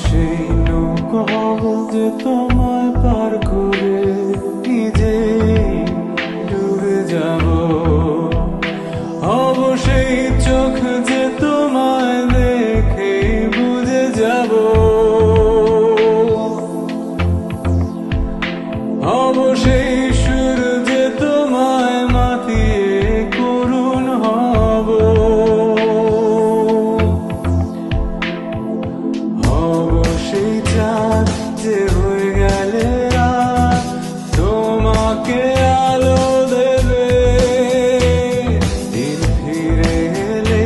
সেই নৌকা হব যে তোমায় পার করে নিজেই ডুবে যাব। হব সেই চোখ যে তোমায় দেখে বুঝে যাব। হব সেই সুর যে তোমায় মাতিয়ে করুণ হব। হব সেই চাঁদ যে হয়ে গেলে রাত তোমাকে আলো দেবে। দিন ফিরে এলে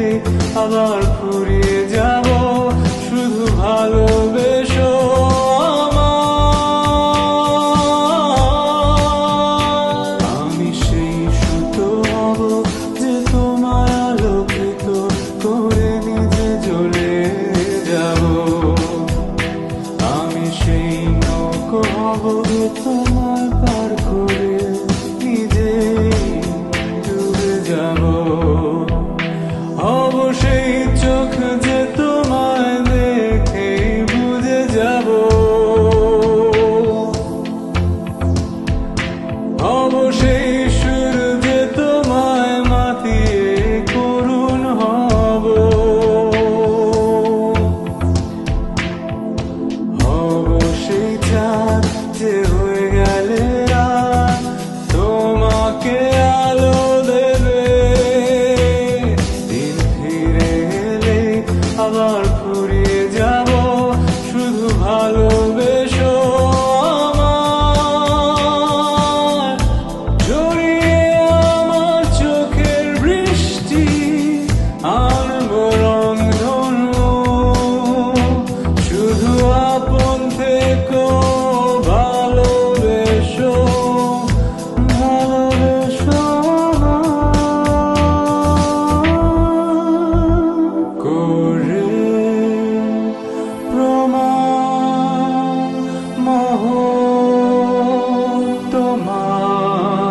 আবার ফুরিয়ে যাব শুধু ভালোবেসো আমায়। আমি সেই সুতো হব যে তোমায় আলোকিত করে নিজে জ্বলে যাব। আমি সেই নৌকা হব যে তোমায় পার করে নিজেই ডুবে যাব। হব সেই চোখ যে তোমায় দেখে বুঝে যাব। হব সেই সুর যে তোমায় মাতিয়ে করুণ হব। হব সেই চাঁদ যে হয়ে গেলে রাত তোমাকে আলো দেবে। দিন ফিরে এলে আবার ফুরিয়ে যাব শুধু ভালোবেসো আমায়। জড়িয়ে আমার চোখের বৃষ্টি আনবো রংধনু। শুধু আপন থেকো ভালোবেসো ভালোবেসো করে প্রমাণ মোহ তোমায়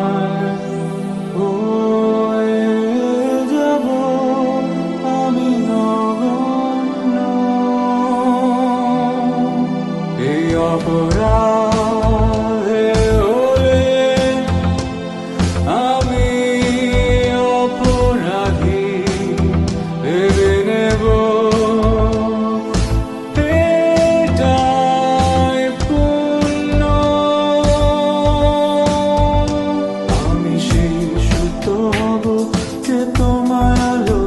হয়ে যাব আমি নগণ্য। এই অপরাধে হলে আমি অপরাধী ভেবে নেব। এটাই পুণ্য। আমি সেই সুতো হব যে তোমায় আলো